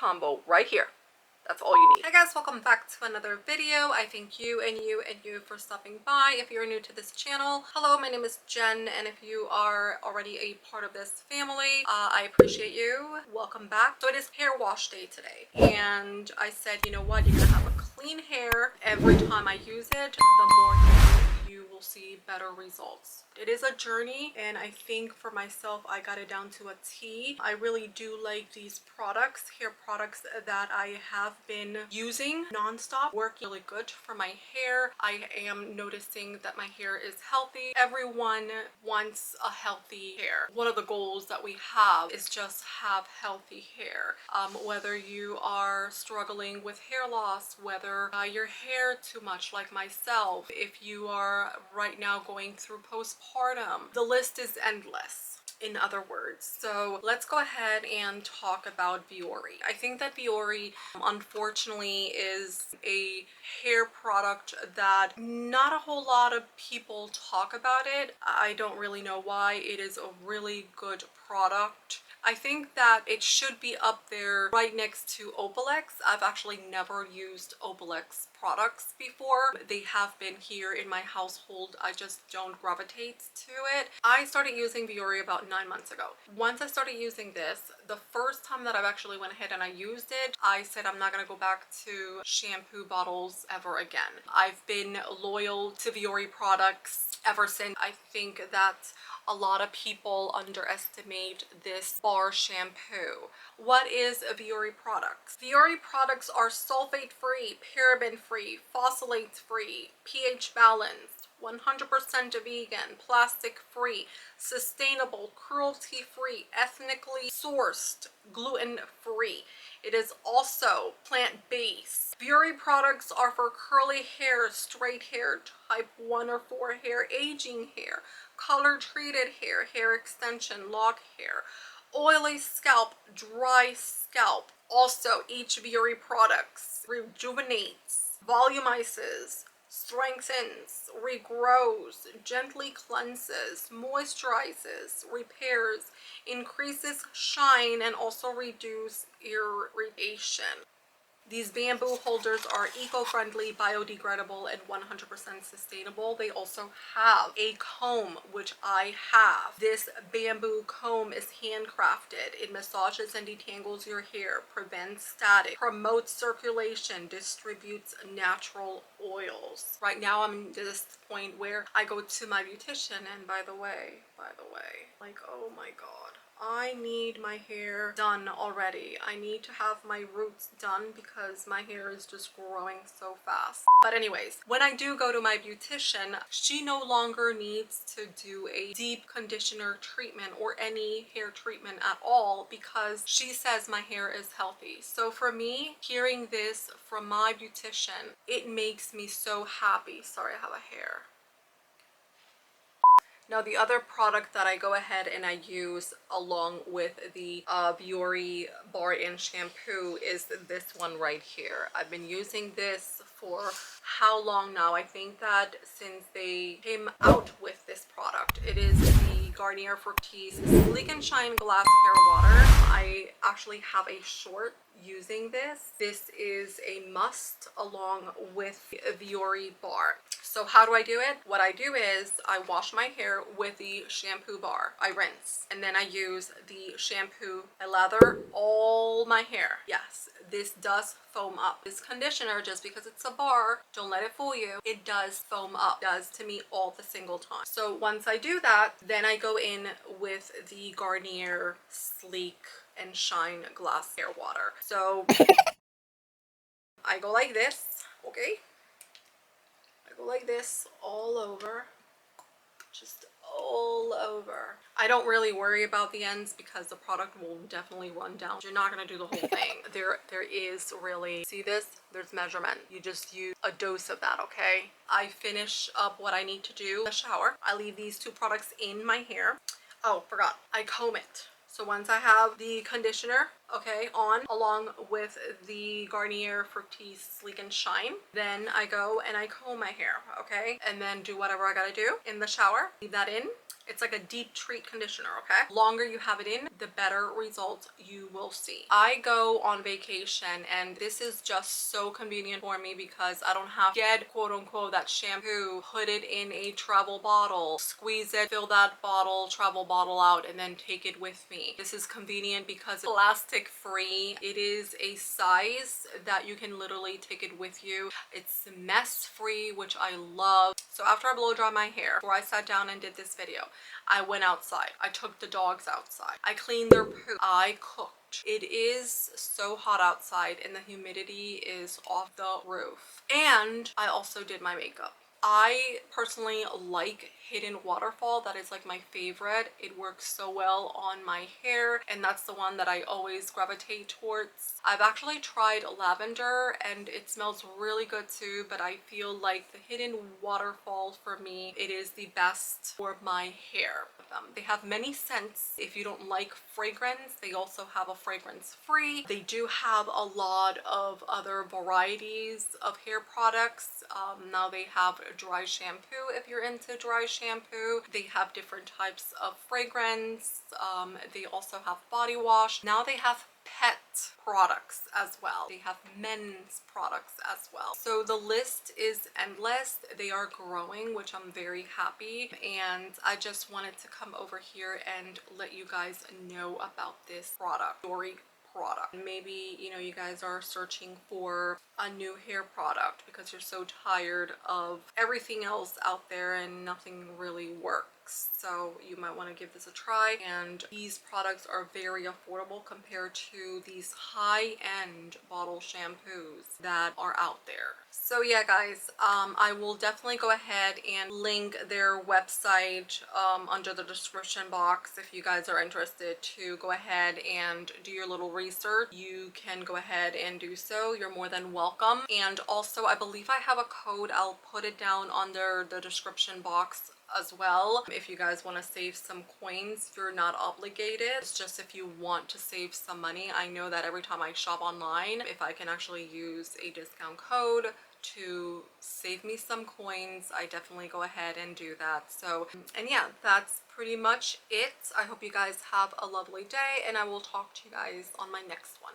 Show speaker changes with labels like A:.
A: combo right here. That's all you need.
B: Hi guys, welcome back to another video. I thank you and you and you for stopping by. If you're new to this channel, hello, my name is Jen, and if you are already a part of this family, I appreciate you. Welcome back. So it is hair wash day today, and I said, you know what, you're gonna have a clean hair every time I use it. The more you will see better results. It is a journey, and I think for myself I got it down to a T. I really do like these products, hair products that I have been using non-stop, work really good for my hair. I am noticing that my hair is healthy. Everyone wants a healthy hair. One of the goals that we have is just have healthy hair. Whether you are struggling with hair loss, whether your hair too much like myself, if you are right now going through postpartum, the list is endless, in other words. So let's go ahead and talk about Viori. I think that Viori, unfortunately, is a hair product that not a whole lot of people talk about it. I don't really know why. It is a really good product. I think that it should be up there right next to Opalex. I've actually never used Opalex products before. They have been here in my household. I just don't gravitate to it. I started using Viori about 9 months ago. Once I started using this, the first time that I've actually went ahead and I used it, I said I'm not gonna go back to shampoo bottles ever again. I've been loyal to Viori products ever since. I think that a lot of people underestimate this bar shampoo. What is a Viori products? Viori products are sulfate free, paraben free, phthalate free, pH balanced, 100% vegan, plastic free, sustainable, cruelty free, ethnically sourced, gluten free. It is also plant-based. Viori products are for curly hair, straight hair, type 1 or 4 hair, aging hair, color treated hair, hair extension, lock hair, oily scalp, dry scalp. Also, each Viori products rejuvenates, volumizes, strengthens, regrows, gently cleanses, moisturizes, repairs, increases shine, and also reduce irritation. These bamboo holders are eco-friendly, biodegradable, and 100% sustainable. They also have a comb, which I have. This bamboo comb is handcrafted. It massages and detangles your hair, prevents static, promotes circulation, distributes natural oils. Right now I'm at this point where I go to my beautician, and by the way, like, oh my god, I need my hair done already. I need to have my roots done because my hair is just growing so fast. But anyways, when I do go to my beautician, she no longer needs to do a deep conditioner treatment or any hair treatment at all because she says my hair is healthy. So for me, hearing this from my beautician, it makes me so happy. Sorry, I have a hair. Now, the other product that I go ahead and I use along with the Viori Bar Shampoo is this one right here. I've been using this for how long now? I think that since they came out with this product. It is the Garnier Fructis Sleek and Shine Glass Hair Water. I actually have a short using this. This is a must along with Viori Bar. So how do I do it? What I do is I wash my hair with the shampoo bar. I rinse, and then I use the shampoo. I lather all my hair. Yes, this does foam up. This conditioner, just because it's a bar, don't let it fool you. It does foam up. It does to me all the single time. So once I do that, then I go in with the Garnier Sleek and Shine Glass Hair Water. So I go like this, okay? I go like this all over, just all over. I don't really worry about the ends because the product will definitely run down. You're not gonna do the whole thing. There is really, see this? There's measurement. You just use a dose of that, okay? I finish up what I need to do in the shower. I leave these two products in my hair. Oh, forgot. I comb it. So once I have the conditioner, okay, on along with the Garnier Fructis Sleek and Shine, then I go and I comb my hair, okay, and then do whatever I gotta do in the shower. Leave that in. It's like a deep treat conditioner, okay? Longer you have it in, the better results you will see. I go on vacation and this is just so convenient for me because I don't have to get quote unquote that shampoo, put it in a travel bottle, squeeze it, fill that bottle, travel bottle out, and then take it with me. This is convenient because it's plastic free. It is a size that you can literally take it with you. It's mess free, which I love. So after I blow dry my hair, before I sat down and did this video, I went outside. I took the dogs outside. I cleaned their poop. I cooked. It is so hot outside and the humidity is off the roof. And I also did my makeup. I personally like Hidden Waterfall. That is like my favorite. It works so well on my hair and that's the one that I always gravitate towards. I've actually tried lavender and it smells really good too, but I feel like the Hidden Waterfall for me, it is the best for my hair. They have many scents. If you don't like fragrance, they also have a fragrance free. They do have a lot of other varieties of hair products. Now they have dry shampoo if you're into dry shampoo. They have different types of fragrance. They also have body wash. Now they have pet products as well. They have men's products as well. So the list is endless. They are growing, which I'm very happy. And I just wanted to come over here and let you guys know about this product, Viori product. Maybe, you know, you guys are searching for a new hair product because you're so tired of everything else out there and nothing really works. So you might want to give this a try, and these products are very affordable compared to these high-end bottle shampoos that are out there. So yeah guys, I will definitely go ahead and link their website under the description box if you guys are interested to go ahead and do your little research. You can go ahead and do so. You're more than welcome. And also I believe I have a code. I'll put it down under the description box as well. If you guys want to save some coins, you're not obligated. It's just if you want to save some money. I know that every time I shop online, if I can actually use a discount code to save me some coins, I definitely go ahead and do that. So, and yeah, that's pretty much it. I hope you guys have a lovely day and I will talk to you guys on my next one.